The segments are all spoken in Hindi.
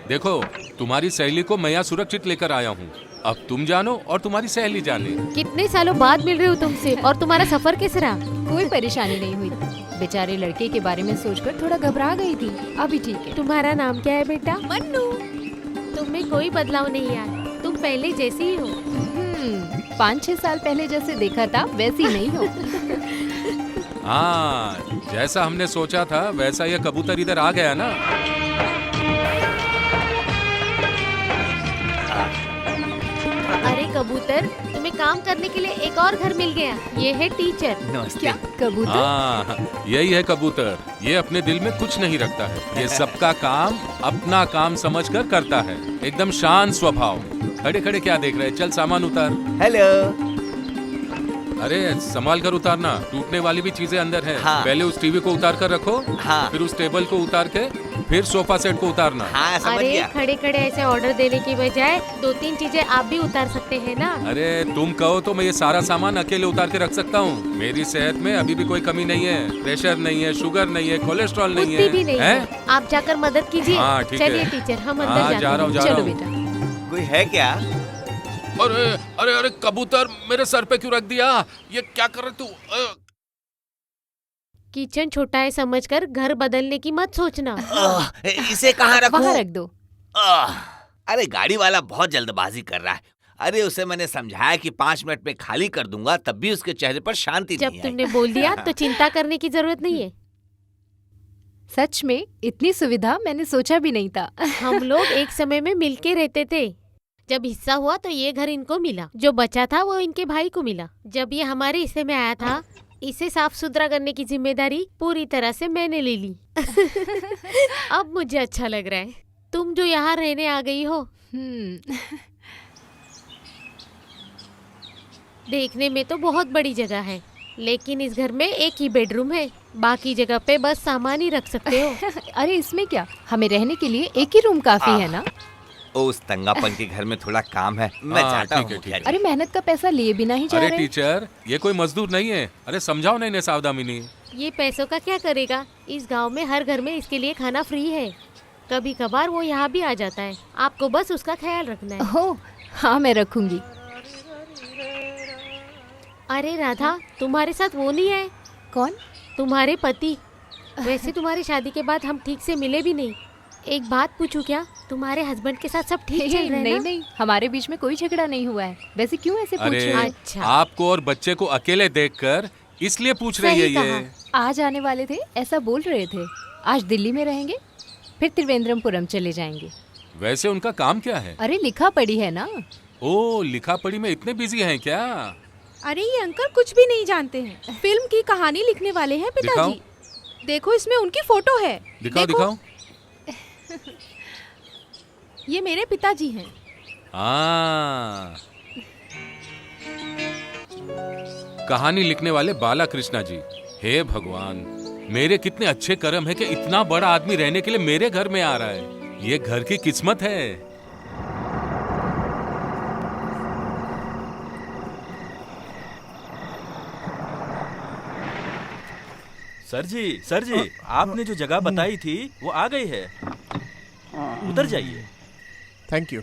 देखो, तुम्हारी सहेली को मैं यहाँ सुरक्षित लेकर आया हूँ। अब तुम जानो और तुम्हारी सहेली जाने। कितने सालों बाद मिल रहे हो तुमसे, और तुम्हारा सफर कैसे रहा? कोई परेशानी नहीं हुई। बेचारे लड़के के बारे में सोचकर थोड़ा घबरा गई थी, अभी ठीक है। तुम्हारा नाम क्या है बेटा? मन्नू। तुम में कोई बदलाव नहीं आया, तुम पहले जैसी ही हो। 5-6 साल पहले जैसे देखा था वैसी नहीं हो। हाँ, जैसा हमने सोचा था वैसा ये कबूतर इधर आ गया ना। अरे कबूतर, तुम्हें काम करने के लिए एक और घर मिल गया। ये है टीचर। क्या कबूतर? हाँ, यही है कबूतर। ये अपने दिल में कुछ नहीं रखता है। ये सबका काम अपना काम समझकर करता है। एकदम शांत स्वभाव। खड़े खड़े क्या देख रहे? चल सामान उतार। हेलो। अरे संभाल कर उतारना, टूटने वाली भी चीजें अंदर है। हाँ। पहले उस टीवी को उतार कर रखो। हाँ। फिर उस टेबल को उतार के फिर सोफा सेट को उतारना। हाँ, समझ अरे गया। खड़े खड़े ऐसे ऑर्डर देने की बजाय 2-3 चीजें आप भी उतार सकते हैं ना। अरे तुम कहो तो मैं ये सारा सामान अकेले उतार के रख सकता हूँ। मेरी सेहत में अभी भी कोई कमी नहीं है। प्रेशर नहीं है, शुगर नहीं है, कोलेस्ट्रॉल नहीं कुत्ती है। भी नहीं है। आप जाकर मदद कीजिए। हाँ, ठीक है। चलिए टीचर, हम हाँ, अंदर जा रहा हूँ, जा जाते रहा हैं। हूँ। चलो बेटा। कोई है क्या? अरे अरे अरे कबूतर, मेरे सर पे क्यों रख दिया? ये क्या कर रहे तू? किचन छोटा है समझकर घर बदलने की मत सोचना। इसे कहाँ रखूं? वहाँ रख दो। अरे गाड़ी वाला बहुत जल्दबाजी कर रहा है। अरे उसे मैंने समझाया कि 5 मिनट में खाली कर दूंगा, तब भी उसके चेहरे पर शांति जब नहीं आई। तुमने बोल दिया तो चिंता करने की जरूरत नहीं है। सच में इतनी सुविधा मैंने सोचा भी नहीं था। हम लोग एक समय में मिलके रहते थे। जब हिस्सा हुआ तो ये घर इनको मिला, जो बचा था वो इनके भाई को मिला। जब ये हमारे हिस्से में आया था, इसे साफ सुथरा करने की जिम्मेदारी पूरी तरह से मैंने ले ली। अब मुझे अच्छा लग रहा है तुम जो यहाँ रहने आ गई हो। देखने में तो बहुत बड़ी जगह है, लेकिन इस घर में एक ही बेडरूम है। बाकी जगह पे बस सामान ही रख सकते हो। अरे इसमें क्या, हमें रहने के लिए एक ही रूम काफी है ना। उस तंगापन के घर में थोड़ा काम है, मैं हाँ, जाता ठीक है, हूँ। ठीक है। अरे मेहनत का पैसा लिए बिना ही जा अरे रहे। टीचर, ये कोई मजदूर नहीं है। अरे समझाओ ना इन्हें सावधानी। ये पैसों का क्या करेगा? इस गांव में हर घर में इसके लिए खाना फ्री है। कभी कभार वो यहाँ भी आ जाता है, आपको बस उसका ख्याल रखना है। हो हाँ, मैं रखूंगी। अरे राधा, तुम्हारे साथ वो नहीं है? कौन? तुम्हारे पति। वैसे तुम्हारी शादी के बाद हम ठीक से मिले भी नहीं। एक बात पूछूं क्या? तुम्हारे हस्बैंड के साथ सब ठीक चल रहा है नहीं ना? नहीं, हमारे बीच में कोई झगड़ा नहीं हुआ है। वैसे क्यों ऐसे पूछ अरे रहे हैं? अच्छा। आपको और बच्चे को अकेले देखकर इसलिए पूछ रही है सही ये। कहा। आज आने वाले थे ऐसा बोल रहे थे। आज दिल्ली में रहेंगे, फिर त्रिवेंद्रमपुरम चले जाएंगे। वैसे उनका काम क्या है? अरे लिखा पढ़ी है ना। ओ, लिखा पढ़ी में इतने बिजी हैं क्या? अरे ये अंकल कुछ भी नहीं जानते हैं। फिल्म की कहानी लिखने वाले हैं पिताजी। देखो इसमें उनकी फोटो है। दिखाओ देखो। दिखाओ। ये मेरे पिताजी हैं। हाँ, कहानी लिखने वाले बाला कृष्णा जी। हे भगवान, मेरे कितने अच्छे कर्म है कि इतना बड़ा आदमी रहने के लिए मेरे घर में आ रहा है। ये घर की किस्मत है। सर जी, आपने जो जगह बताई थी वो आ गई है। उतर जाइए। Thank you.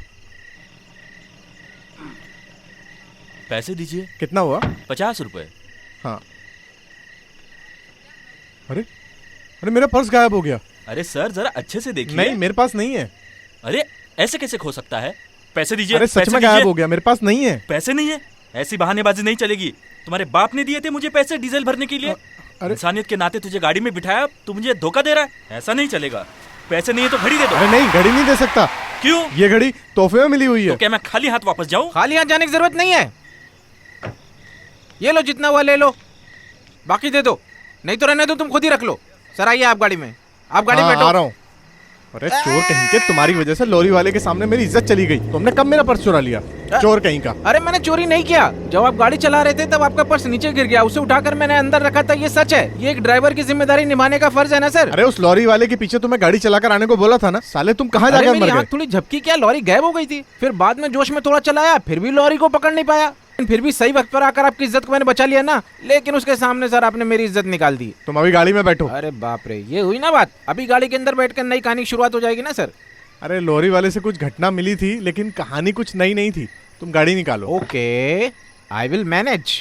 पैसे दीजिए। कितना हुआ? 50 रुपए। हाँ। अरे अरे मेरा पर्स गायब हो गया। अरे सर, जरा अच्छे से देखिए। नहीं, मेरे पास नहीं है। अरे ऐसे कैसे खो सकता है? पैसे दीजिए। अरे सच पैसे में दीजिए। गायब हो गया, मेरे पास नहीं है। पैसे नहीं है? ऐसी बहानेबाजी नहीं चलेगी। तुम्हारे बाप ने दिए थे मुझे पैसे डीजल भरने के लिए। अरे इंसानियत के नाते तुझे गाड़ी में बिठाया, तू मुझे धोखा दे रहा है। ऐसा नहीं चलेगा। पैसे नहीं है तो घड़ी दे दो। अरे नहीं, घड़ी नहीं दे सकता। क्यों? ये घड़ी तोहफे में मिली हुई है। तो क्या मैं खाली हाथ वापस जाऊं? खाली हाथ जाने की जरूरत नहीं है। ये लो, जितना हुआ ले लो, बाकी दे दो। नहीं तो रहने दो, तुम खुद ही रख लो। सर आइए आप गाड़ी में, आप गाड़ी में हाँ, बैठो। आ रहा हूँ। अरे चोर कहीं के, तुम्हारी वजह से लॉरी वाले के सामने मेरी इज्जत चली गई। तुमने कब मेरा पर्स चुरा लिया? चोर कहीं का। अरे मैंने चोरी नहीं किया। जब आप गाड़ी चला रहे थे तब आपका पर्स नीचे गिर गया, उसे उठाकर मैंने अंदर रखा था। ये सच है। ये एक ड्राइवर की जिम्मेदारी निभाने का फर्ज है ना सर। अरे उस लॉरी वाले के पीछे तुम्हें गाड़ी चलाकर आने को बोला था ना। साले तुम कहाँ अरे जाकर मेरी मर आँख गए? थोड़ी झपकी, क्या लॉरी गायब हो गई थी। फिर बाद में जोश में थोड़ा चलाया, फिर भी लॉरी को पकड़ नहीं पाया। फिर भी सही वक्त पर आकर आपकी इज्जत को मैंने बचा लिया ना। लेकिन उसके सामने सर आपने मेरी इज्जत निकाल दी। तुम अभी गाड़ी में बैठो। अरे बाप रे, ये हुई ना बात। अभी गाड़ी के अंदर बैठकर नई कहानी की शुरुआत हो जाएगी ना सर। अरे लॉरी वाले से कुछ घटना मिली थी, लेकिन कहानी कुछ नई नहीं थी। तुम गाड़ी निकालो। Okay, I will manage.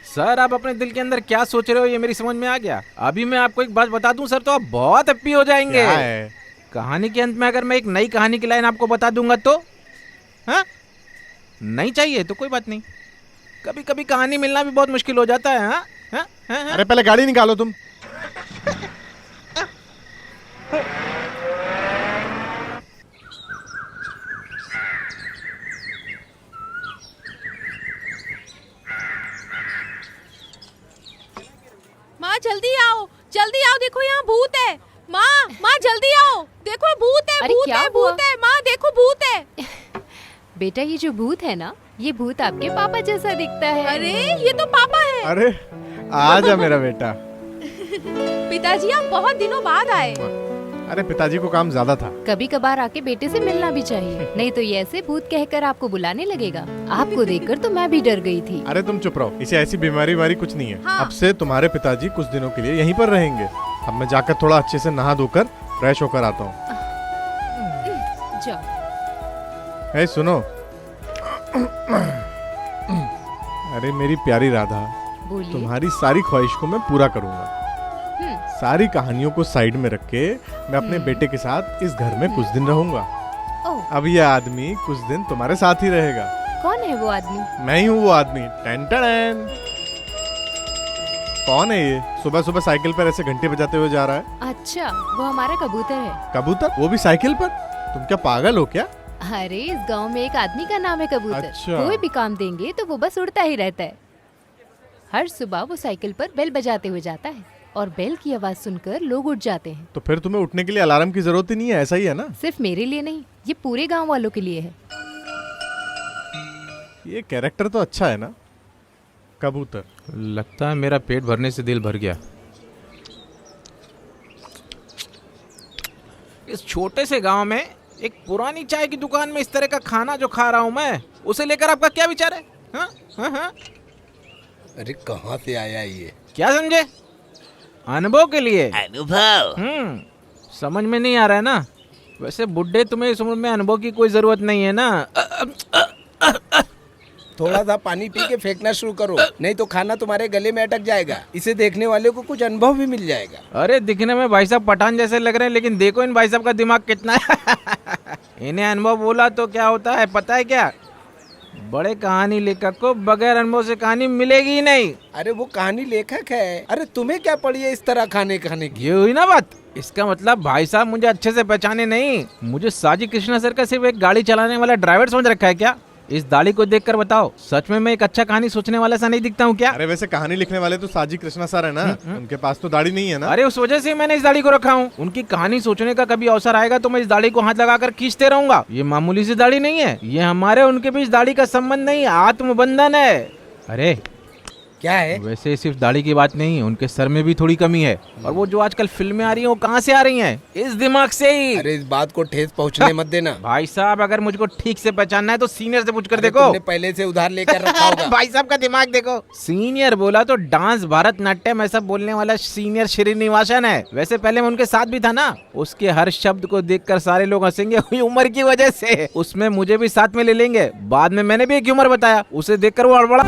Sir आप अपने दिल के अंदर क्या सोच रहे हो ये मेरी समझ में आ गया। अभी मैं आपको एक बात बता दूं सर, तो आप बहुत हैप्पी हो जाएंगे। क्या है? कहानी के अंत में अगर मैं एक नई कहानी की लाइन आपको बता दूंगा तो हाँ, नहीं चाहिए तो कोई बात नहीं। कभी कभी कहानी मिलना भी बहुत मुश्किल हो जाता है। हाँ हाँ हाँ हाँ। अरे पहले गाड़ी निकालो तुम। माँ जल्दी आओ, जल्दी आओ, देखो यहाँ भूत है। माँ माँ जल्दी आओ, देखो भूत है, अरे भूत क्या है, हुआ? भूत है। माँ देखो भूत है। बेटा ये जो भूत है ना, ये भूत आपके पापा जैसा दिखता है। अरे ये तो पापा है। अरे आजा मेरा बेटा। पिताजी आप बहुत दिनों बाद आए। अरे पिताजी को काम ज्यादा था। कभी कभार आके बेटे से मिलना भी चाहिए, नहीं तो ये ऐसे भूत कहकर आपको बुलाने लगेगा। आपको देखकर तो मैं भी डर गई थी। अरे तुम चुप रहो, इसे ऐसी बीमारी वारी कुछ नहीं है। हाँ। अब से तुम्हारे पिताजी कुछ दिनों के लिए यहीं पर रहेंगे। अब मैं जाकर थोड़ा अच्छे से नहा धोकर फ्रेश होकर आता हूँ। जाओ। सुनो। अरे मेरी प्यारी राधा, बोलिए। तुम्हारी सारी ख्वाहिश को मैं पूरा करूंगा। सारी कहानियों को साइड में रख के मैं अपने बेटे के साथ इस घर में कुछ दिन रहूंगा। ओह, अब यह आदमी कुछ दिन तुम्हारे साथ ही रहेगा। कौन है वो आदमी? मैं ही हूँ वो आदमी। टन टन। कौन है ये? सुबह सुबह साइकिल पर ऐसे घंटे बजाते हुए जा रहा है। अच्छा, वो हमारा कबूतर है। कबूतर? वो भी साइकिल पर? तुम क्या पागल हो क्या? अरे इस गांव में एक आदमी का नाम है कबूतर। अच्छा। कोई भी काम देंगे तो वो बस उड़ता ही रहता है। हर सुबह वो साइकिल पर बेल बजाते हुए जाता है और बेल की आवाज सुनकर लोग उठ जाते हैं। तो फिर तुम्हें उठने के लिए अलार्म की जरूरत ही नहीं है, ऐसा ही है ना? सिर्फ मेरे लिए नहीं, ये पूरे गांव वालों के लिए है। ये कैरेक्टर तो अच्छा है ना, कबूतर। लगता है मेरा पेट भरने से दिल भर गया। इस छोटे से गांव में एक पुरानी चाय की दुकान में इस तरह का खाना जो खा रहा हूं मैं, उसे लेकर आपका क्या विचार है? हाँ? हाँ? हाँ? अरे कहाँ से आया ये? क्या समझे? अनुभव के लिए। अनुभव? समझ में नहीं आ रहा है ना? वैसे बुड्ढे, तुम्हें इस उम्र में अनुभव की कोई जरूरत नहीं है ना। थोड़ा सा पानी पी के फेंकना शुरू करो, नहीं तो खाना तुम्हारे गले में अटक जाएगा। इसे देखने वाले को कुछ अनुभव भी मिल जाएगा। अरे दिखने में भाई साहब पठान जैसे लग रहे हैं, लेकिन देखो इन भाई साहब का दिमाग कितना है। इन्हें अनुभव बोला तो क्या होता है पता है क्या? बड़े कहानी लेखक को बगैर अनुभव से कहानी मिलेगी ही नहीं। अरे वो कहानी लेखक है। अरे तुम्हें क्या पड़ी है इस तरह खाने खाने की? ये हुई ना बात। इसका मतलब भाई साहब मुझे अच्छे से पहचाने नहीं, मुझे साजी कृष्णा सर का सिर्फ एक गाड़ी चलाने वाला ड्राइवर समझ रखा है क्या? इस दाढ़ी को देखकर बताओ, सच में मैं एक अच्छा कहानी सोचने वाला सा नहीं दिखता हूँ क्या? अरे वैसे कहानी लिखने वाले तो साजी कृष्णा सर है ना, उनके पास तो दाढ़ी नहीं है ना। अरे उस वजह से मैंने इस दाढ़ी को रखा हूँ। उनकी कहानी सोचने का कभी अवसर आएगा तो मैं इस दाढ़ी को हाथ लगाकर खींचते रहूंगा। ये मामूली सी दाढ़ी नहीं है, ये हमारे उनके बीच दाढ़ी का संबंध नहीं, आत्मबंधन है। अरे क्या है? वैसे सिर्फ दाढ़ी की बात नहीं, उनके सर में भी थोड़ी कमी है। और वो जो आजकल फिल्में आ रही हैं वो कहाँ से आ रही हैं? इस दिमाग से ही। अरे इस बात को ठेस पहुँचने मत देना। भाई साहब अगर मुझको ठीक से पहचानना है तो सीनियर से पूछ कर अरे देखो। तुमने पहले से उधार लेकर रखा होगा। भाई साहब का दिमाग देखो। सीनियर बोला तो डांस भरतनाट्यम ऐसा बोलने वाला सीनियर श्रीनिवासन है। वैसे पहले मैं उनके साथ भी था ना। उसके हर शब्द को देखकर सारे लोग हंसेंगे उम्र की वजह से। उसमें मुझे भी साथ में ले लेंगे। बाद में मैंने भी एक ह्यूमर बताया, उसे देखकर वो हड़बड़ा